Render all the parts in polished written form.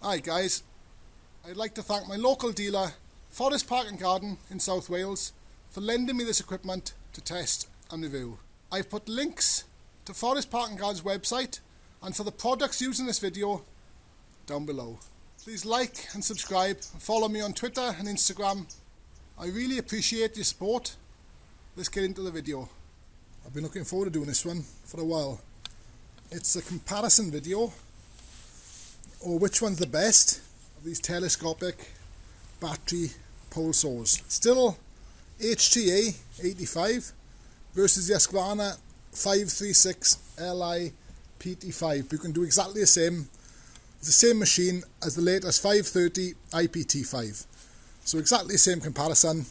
Hi guys, I'd like to thank my local dealer, Forest Park and Garden in South Wales, for lending me this equipment to test and review. I've put links to Forest Park and Garden's website and for the products used in this video down below. Please like and subscribe and follow me on Twitter and Instagram. I really appreciate your support. Let's get into the video. I've been looking forward to doing this one for a while. It's a comparison video, or which one's the best of these telescopic battery pole saws. Stihl HTA 85 versus the Husqvarna 536 Li PT5. You can do exactly the same. It's the same machine as the latest 530 IPT5. So exactly the same comparison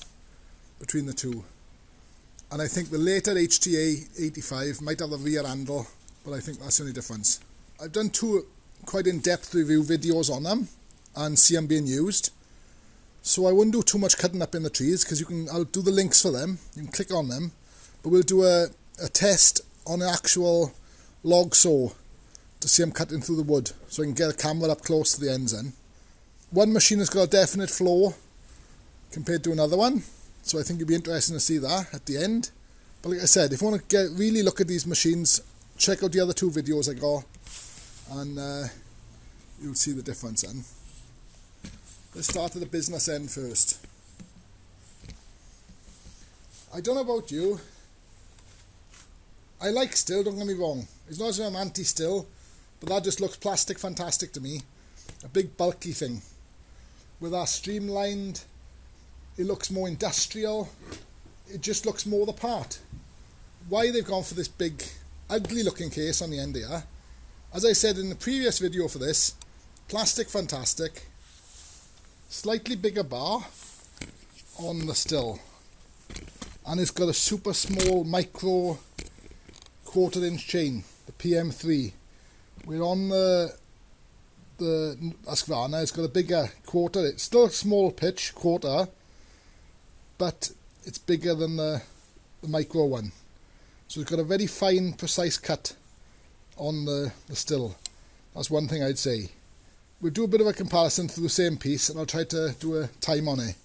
between the two. And I think the later HTA 85 might have the rear handle, but I think that's the only difference. I've done two quite in-depth review videos on them and see them being used. So I wouldn't do too much cutting up in the trees because I'll do the links for them. You can click on them. But we'll do a test on an actual log saw to see them cutting through the wood, so I can get a camera up close to the ends then. One machine has got a definite flow compared to another one, so I think it'll be interesting to see that at the end. But like I said, if you want to really look at these machines, check out the other two videos I got, and you'll see the difference then. Let's start at the business end first. I don't know about you, I like Stihl, don't get me wrong. It's not as if I'm anti-Stihl, but that just looks plastic fantastic to me. A big bulky thing. With that streamlined, it looks more industrial. It just looks more the part. Why they've gone for this big, ugly looking case on the end here. As I said in the previous video for this, plastic fantastic. Slightly bigger bar on the Stihl. And it's got a super small micro quarter-inch chain, the PM3. We're on the Husqvarna. It's got a bigger quarter. It's still a small pitch quarter, but it's bigger than the micro one. So it's got a very fine, precise cut on the Stihl. That's one thing I'd say. We'll do a bit of a comparison through the same piece, and I'll try to do a time on it.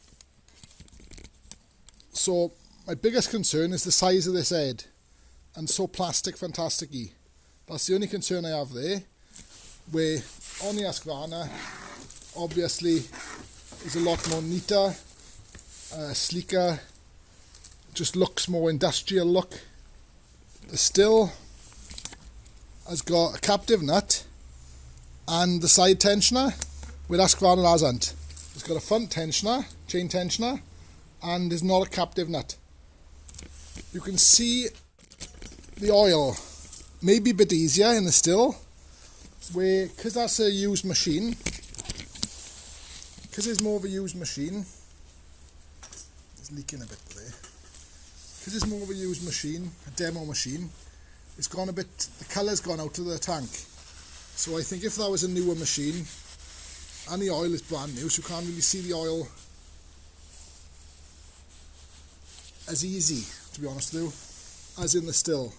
So my biggest concern is the size of this head, and so plastic fantastic-y. That's the only concern I have there. Where on the Husqvarna, obviously, is a lot more neater, sleeker, just looks more industrial look. The Stihl has got a captive nut and the side tensioner, where Husqvarna hasn't. It's got a front tensioner, chain tensioner, and is not a captive nut. You can see the oil maybe a bit easier in the Stihl, where, because that's a used machine, because it's more of a used machine, it's leaking a bit there, because it's more of a used machine, a demo machine, it's gone a bit, the colour's gone out of the tank. So I think if that was a newer machine, and the oil is brand new, so you can't really see the oil as easy, to be honest with you, as in the Stihl.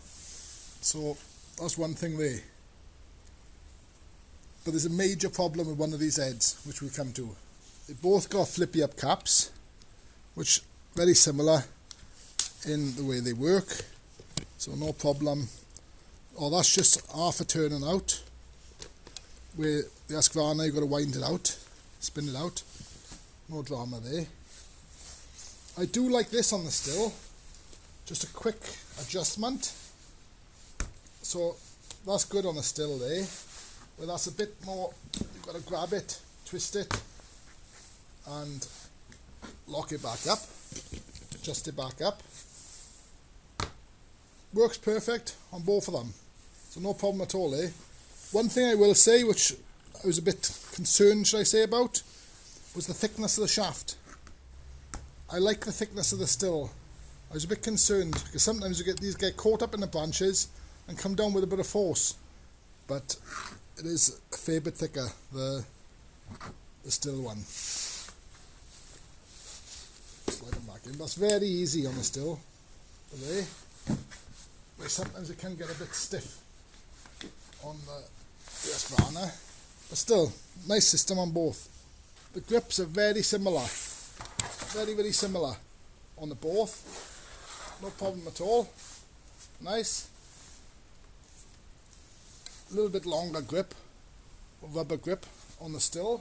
So that's one thing there. But there's a major problem with one of these heads, which we'll come to. They both got flippy up caps, which very similar in the way they work. So no problem. Oh, that's just half a turning out. Where the Husqvarna, you've got to wind it out, spin it out. No drama there. I do like this on the Stihl. Just a quick adjustment. So that's good on the Stihl there. But that's a bit more, you've got to grab it, twist it, and lock it back up. Adjust it back up. Works perfect on both of them. So no problem at all there. One thing I will say, which I was a bit concerned, should I say, about, was the thickness of the shaft. I like the thickness of the Stihl. I was a bit concerned, because sometimes you get these get caught up in the branches and come down with a bit of force. But it is a fair bit thicker, the Stihl one. Slide them back in. That's very easy on the Stihl. There. Where sometimes it can get a bit stiff on the Husqvarna. But still, nice system on both. The grips are very similar. Very, very similar on the both. No problem at all. Nice. A little bit longer grip, rubber grip on the Stihl.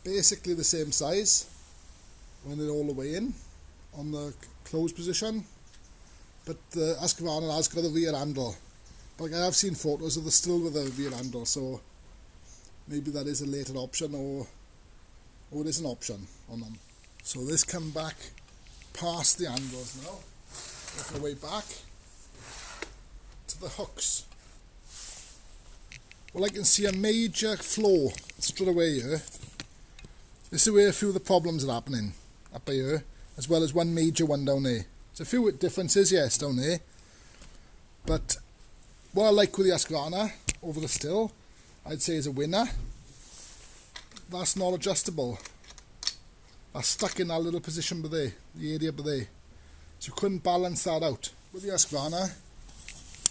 Basically the same size when they're all the way in on the closed position. But the Husqvarna has got a rear handle. But I have seen photos of the Stihl with a rear handle, so maybe that is a later option, or it is an option on them. So this come back past the handles now. Work our way back to the hooks. Well, I can see a major flaw straight away here. This is where a few of the problems are happening up here, as well as one major one down there. There's a few differences, yes, down there. But what I like with the Husqvarna over the Stihl, I'd say is a winner. That's not adjustable. That's stuck in that little position by there, the area by there. So you couldn't balance that out. With the Husqvarna,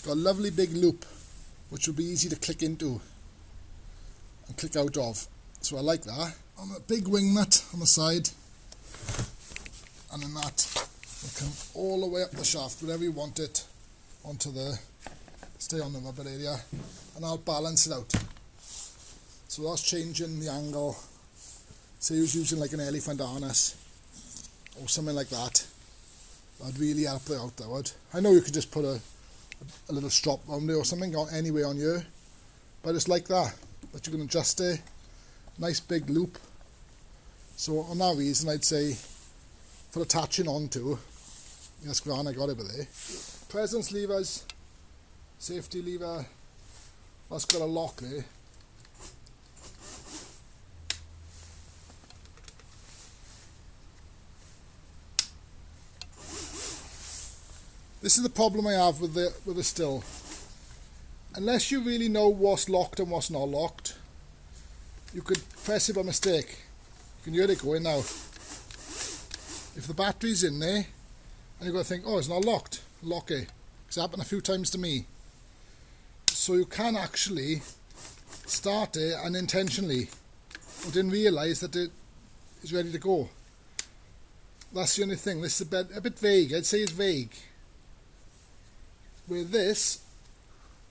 got a lovely big loop, which will be easy to click into and click out of. So I like that. On a big wing nut on the side, and then that will come all the way up the shaft, wherever you want it, onto the, stay on the rubber area, and I'll balance it out. So that's changing the angle. Say you was using like an elephant harness or something like that. That'd really help it out, that would. I know you could just put a little strap around it or something anyway on you, but it's like that you can adjust it. Nice big loop. So on that reason, I'd say for attaching onto, the Husqvarna got it with there. Presence levers, safety lever, that's got a lock there. This is the problem I have with the Stihl. Unless you really know what's locked and what's not locked, you could press it by mistake. You can hear it going now. If the battery's in there, and you've got to think, oh, it's not locked, lock it. It's happened a few times to me. So you can actually start it unintentionally, or didn't realise that it is ready to go. That's the only thing. This is a bit vague. I'd say it's vague. Where this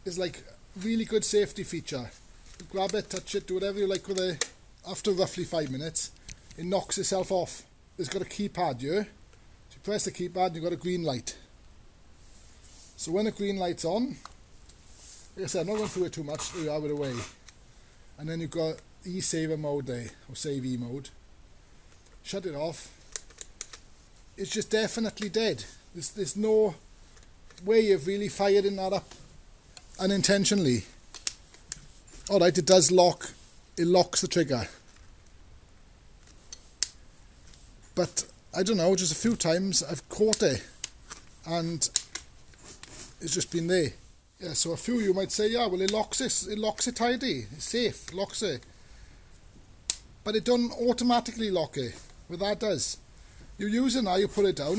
is like a really good safety feature. You grab it, touch it, do whatever you like with it. After roughly 5 minutes, it knocks itself off. It's got a keypad here. So you press the keypad and you've got a green light. So when the green light's on, like I said, I'm not going through it too much, you have it away. And then you've got e-saver mode there, or save E mode. Shut it off. It's just definitely dead. There's no way of really firing that up unintentionally. Alright, it does lock, it locks the trigger. But I don't know, just a few times I've caught it and it's just been there. Yeah, so a few of you might say, yeah, well it locks it tidy, it's safe, it locks it. But it doesn't automatically lock it, what that does. You use it now, you put it down,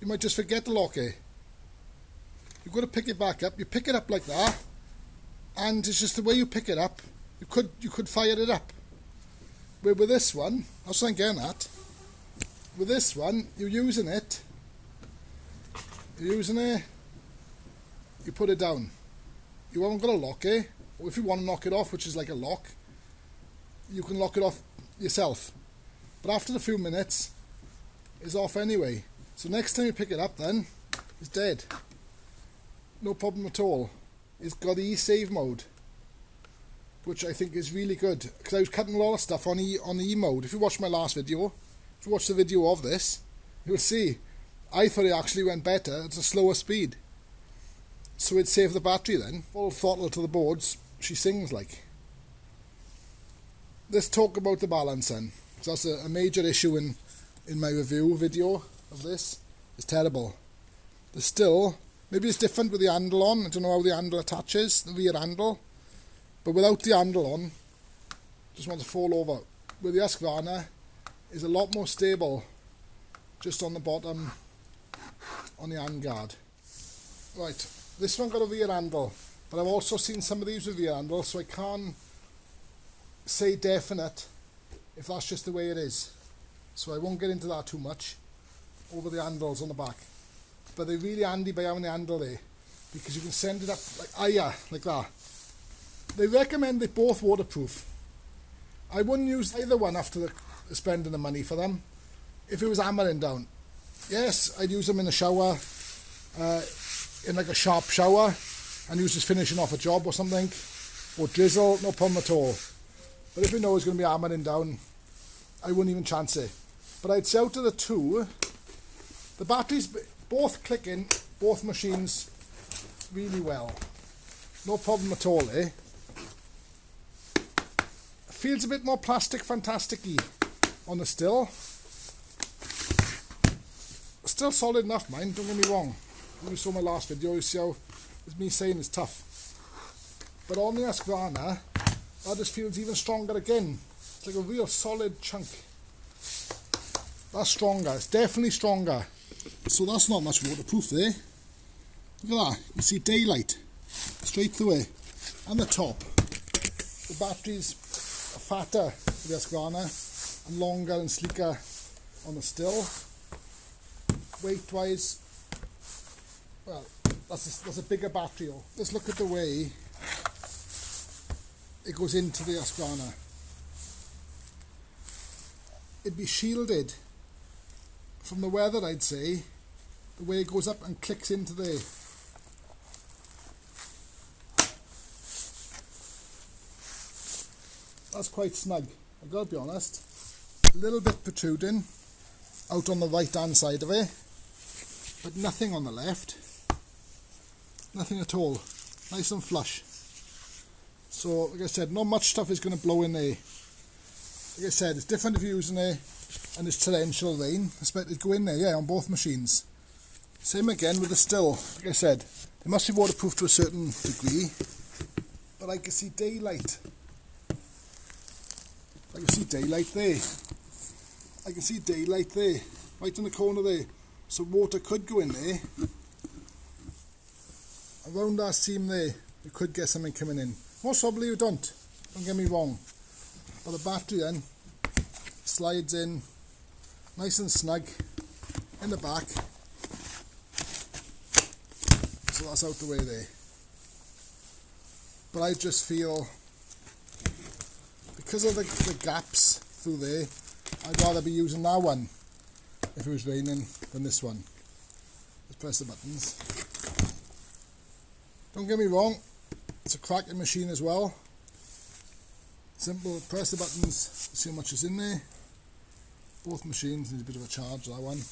you might just forget to lock it. You've got to pick it back up, you pick it up like that, and it's just the way you pick it up, you could fire it up. Where with this one, I was getting at, with this one, you're using it, you put it down. You haven't got to lock it, or if you want to knock it off, which is like a lock, you can lock it off yourself. But after a few minutes, it's off anyway. So next time you pick it up then, it's dead. No problem at all. It's got e-save mode, which I think is really good, because I was cutting a lot of stuff on E mode. If you watch my last video, if you watch the video of this, you'll see I thought it actually went better at a slower speed. So it saved the battery then. Full throttle to the boards, she sings like. Let's talk about the balance then, because that's a major issue in my review video of this. It's terrible. The Stihl, maybe it's different with the handle on. I don't know how the handle attaches, the rear handle. But without the handle on, just want to fall over. With the Husqvarna, is a lot more stable, just on the bottom, on the handguard. Right, this one got a rear handle, but I've also seen some of these with rear handle, so I can say definite if that's just the way it is. So I won't get into that too much over the handles on the back. But they're really handy by having the handle there, because you can send it up like higher, like that. They recommend they're both waterproof. I wouldn't use either one after spending the money for them. If it was hammering down, yes, I'd use them in the shower, in like a sharp shower, and use just finishing off a job or something, or drizzle, no problem at all. But if you know it's going to be hammering down, I wouldn't even chance it. But I'd say out of the two, the batteries both click in, both machines, really well. No problem at all, eh? Feels a bit more plastic fantastic-y on the Stihl. Still solid enough, mine, don't get me wrong. If you saw my last video, you see how it's me saying it's tough. But on the Husqvarna, that just feels even stronger again. It's like a real solid chunk. That's stronger, it's definitely stronger. So that's not much waterproof there. Look at that, you see daylight straight through it. And the top. The batteries are fatter for the Husqvarna and longer and sleeker on the Stihl. Weight wise, well, that's a bigger battery. Let's look at the way it goes into the Husqvarna. It'd be shielded from the weather, I'd say, the way it goes up and clicks into there. That's quite snug, I've got to be honest. A little bit protruding out on the right hand side of it, but nothing on the left. Nothing at all. Nice and flush. So, like I said, not much stuff is going to blow in there. Like I said, it's different if you're using it and it's torrential rain. I expect it to go in there, yeah, on both machines. Same again with the Stihl. Like I said, they must be waterproof to a certain degree, but I can see daylight. I can see daylight there. I can see daylight there, right in the corner there. So water could go in there. Around that seam there, you could get something coming in. Most probably you don't get me wrong. But the battery then slides in nice and snug in the back. So that's out the way there. But I just feel, because of the gaps through there, I'd rather be using that one if it was raining than this one. Let's press the buttons. Don't get me wrong, it's a cracking machine as well. Simple, press the buttons, see how much is in there. Both machines need a bit of a charge, that one.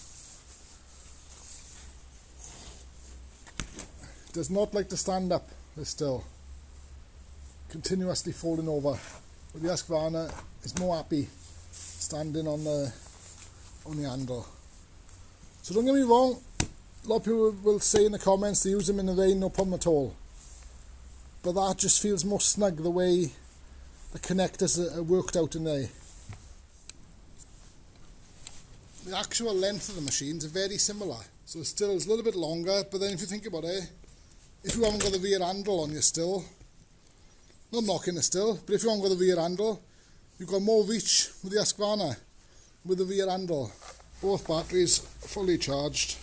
Does not like to stand up, this Stihl. Continuously falling over. But the Husqvarna is more happy standing on the handle. So don't get me wrong, a lot of people will say in the comments they use them in the rain, no problem at all. But that just feels more snug the way the connectors are worked out in there. The actual length of the machines are very similar. So the Stihl is a little bit longer, but then if you think about it, if you haven't got the rear handle on your Stihl, not knocking the Stihl, but if you haven't got the rear handle, you've got more reach with the Husqvarna with the rear handle. Both batteries fully charged.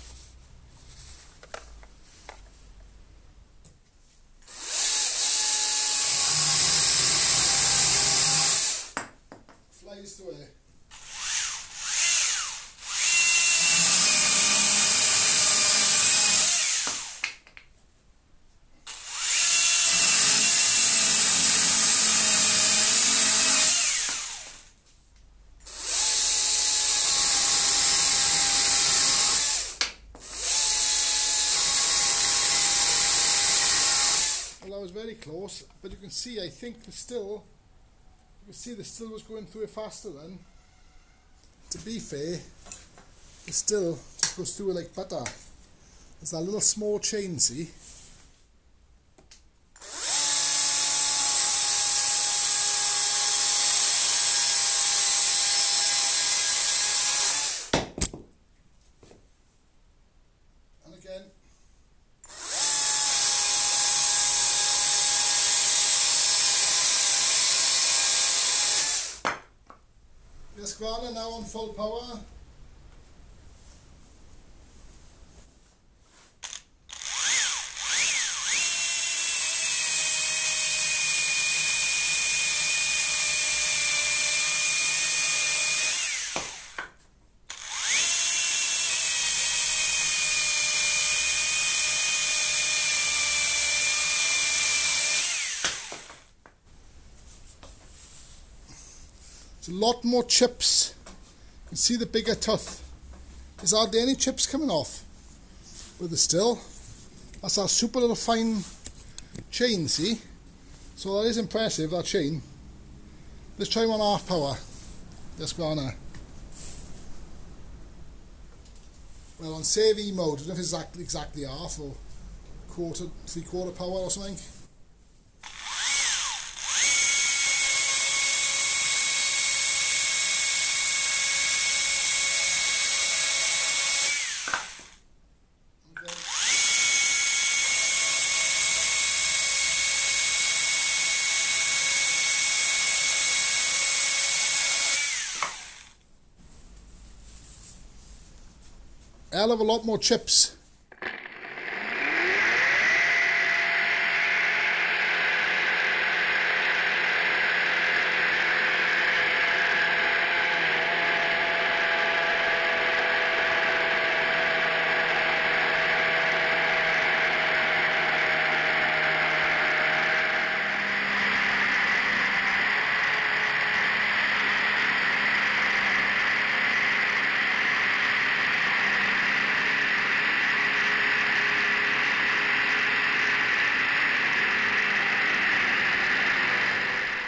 Flies through it. Well, I was very close, but you can see, I think the Stihl, you can see the Stihl was going through it faster then. To be fair, the Stihl just goes through it like butter. There's that little small chain, see? And again. Husqvarna now on full power. There's a lot more chips. You can see the bigger tooth. There's hardly any chips coming off with the Stihl. That's our super little fine chain, see? So that is impressive, that chain. Let's try him on half power. Let's go on now. Well, on save E mode, I don't know if it's exactly half or three-quarter power or something. Hell of a lot more chips.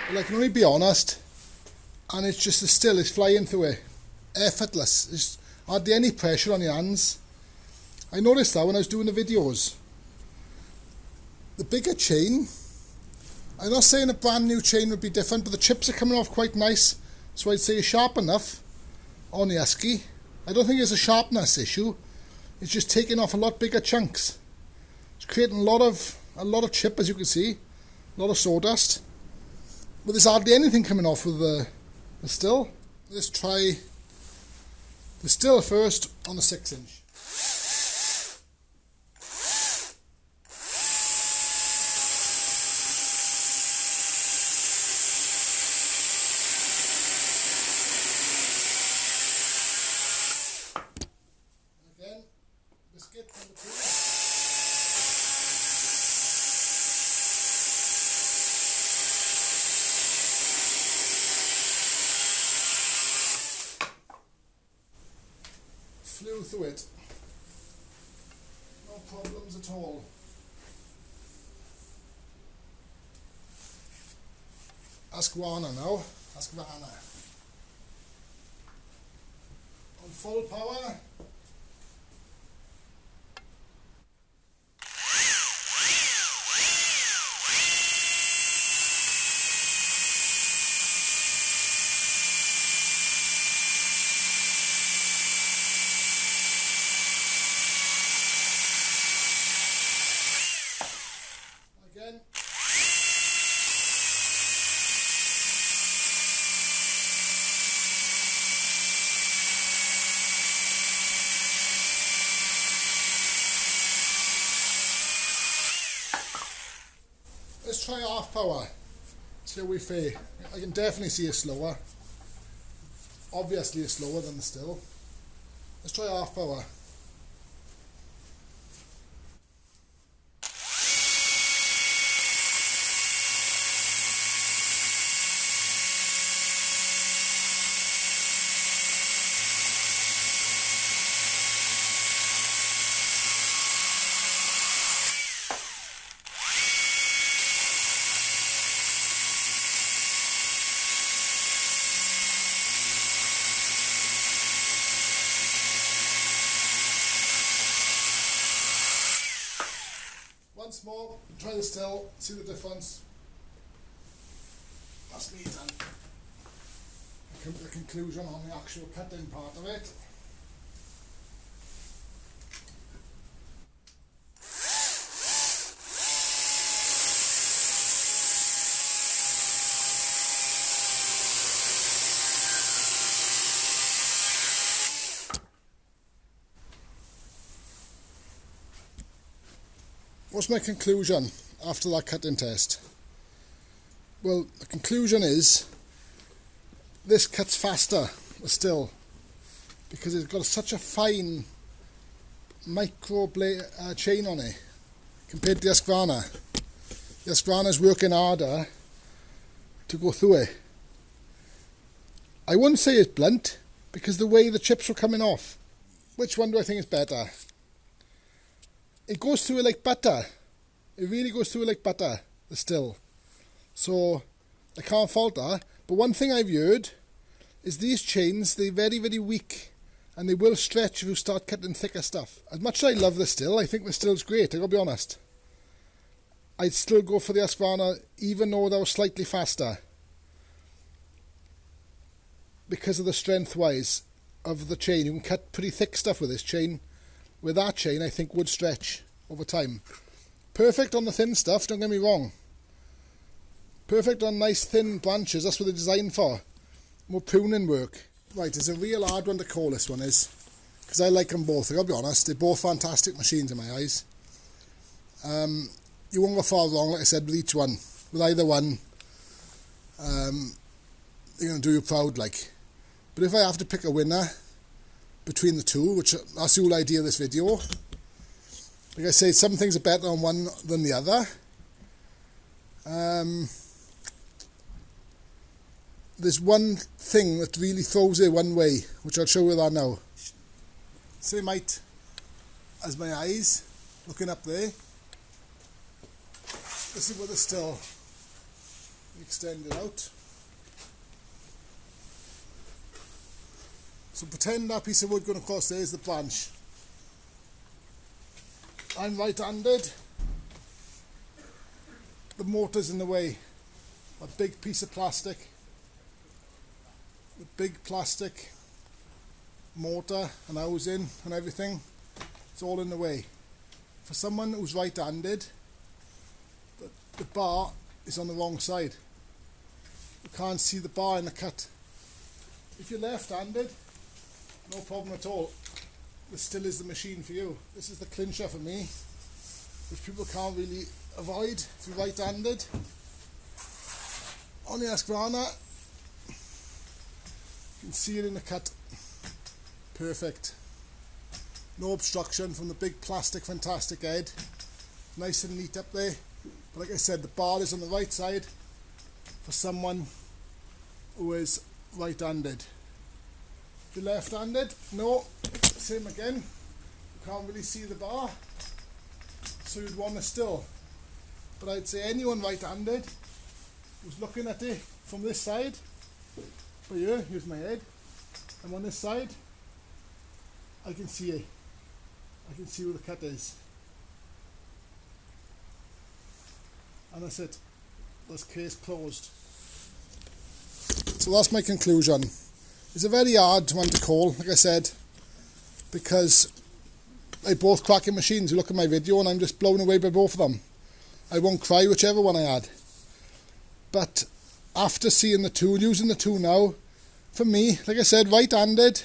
Well, I can only be honest, and it's just the Stihl is flying through it, effortless. There's hardly any pressure on your hands. I noticed that when I was doing the videos. The bigger chain, I'm not saying a brand new chain would be different, but the chips are coming off quite nice, so I'd say it's sharp enough on the Husky. I don't think it's a sharpness issue, it's just taking off a lot bigger chunks. It's creating a lot of chip, as you can see, a lot of sawdust. But there's hardly anything coming off with the Stihl. Let's try the Stihl first on the 6-inch. Again, biscuit number 2. Flew through it. No problems at all. Husqvarna now. Husqvarna. On full power. Again. Let's try half power. See how we fare. I can definitely see it slower. Obviously it's slower than the Stihl. Let's try half power. Once more, try the Stihl, see the difference. That's me done. I come to the conclusion on the actual cutting part of it. what's my conclusion after that cutting test? Well, the conclusion is this cuts faster still, because it's got such a fine micro blade, chain on it compared to the Husqvarna. The Husqvarna is working harder to go through it. I wouldn't say it's blunt, because the way the chips were coming off. Which one do I think is better? It goes through it like butter. It really goes through it like butter, the Stihl. So I can't fault that. But one thing I've heard is these chains, they're very, very weak, and they will stretch if you start cutting thicker stuff. As much as I love the Stihl, I think the Stihl's great, I gotta be honest. I'd still go for the Husqvarna, even though that was slightly faster, because of the strength-wise of the chain. You can cut pretty thick stuff with this chain. With that chain, I think would stretch over time. Perfect on the thin stuff, don't get me wrong. Perfect on nice thin branches, that's what they're designed for. More pruning work. Right, it's a real hard one to call, this one is, because I like them both. I gotta be honest, they're both fantastic machines in my eyes. You won't go far wrong, like I said, with each one. With either one, they're gonna do you proud, like. But if I have to pick a winner between the two, which that's the whole idea of this video, like I say, some things are better on one than the other. There's one thing that really throws it one way, which I'll show you that now. Same height as my eyes, looking up there. This is what it's still extended out. So pretend that piece of wood going across there is the branch. I'm right-handed. The motor's in the way. A big piece of plastic. The big plastic motor and housing and everything. It's all in the way. For someone who's right-handed, the bar is on the wrong side. You can't see the bar in the cut. If you're left-handed, no problem at all. This still is the machine for you. This is the clincher for me, which people can't really avoid if you're right-handed. On the Husqvarna, you can see it in the cut. Perfect. No obstruction from the big plastic fantastic head. Nice and neat up there. But like I said, the bar is on the right side for someone who is right-handed. If you're left-handed, no, same again. You can't really see the bar, so you'd want a Stihl. But I'd say anyone right-handed who's looking at it from this side, but here, here's my head, and on this side, I can see it. I can see where the cut is. And that's it. That's case closed. So that's my conclusion. It's a very hard one to call, like I said, because they're both cracking machines. You look at my video and I'm just blown away by both of them. I won't cry whichever one I had. But after seeing the two, using the two now, for me, like I said, right-handed,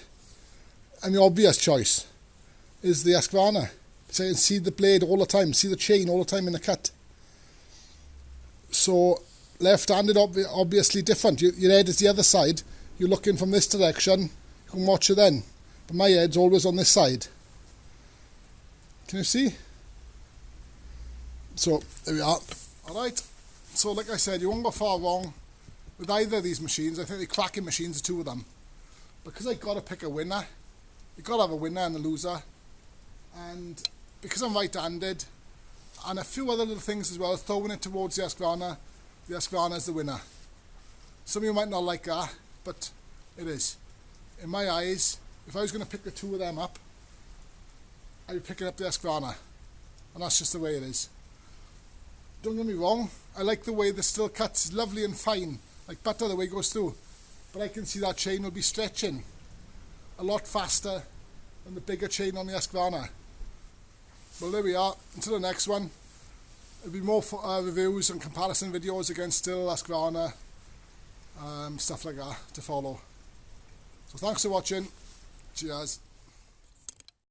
and the obvious choice is the Husqvarna. So I can see the blade all the time, see the chain all the time in the cut. So left-handed, obviously different. Your head is the other side. You're looking from this direction, you can watch it then. But my head's always on this side. Can you see? So, there we are. Alright, so like I said, you won't go far wrong with either of these machines. I think they're cracking machines, the two of them. Because I got to pick a winner, you got to have a winner and a loser. And because I'm right-handed, and a few other little things as well, throwing it towards the Husqvarna is the winner. Some of you might not like that, but it is. In my eyes, if I was going to pick the two of them up, I'd be picking up the Husqvarna. And that's just the way it is. Don't get me wrong, I like the way the Stihl cuts. It's lovely and fine, like butter the way it goes through. But I can see that chain will be stretching a lot faster than the bigger chain on the Husqvarna. Well, there we are. Until the next one. There'll be more reviews and comparison videos against Stihl, Husqvarna, stuff like that to follow. So thanks for watching. Cheers.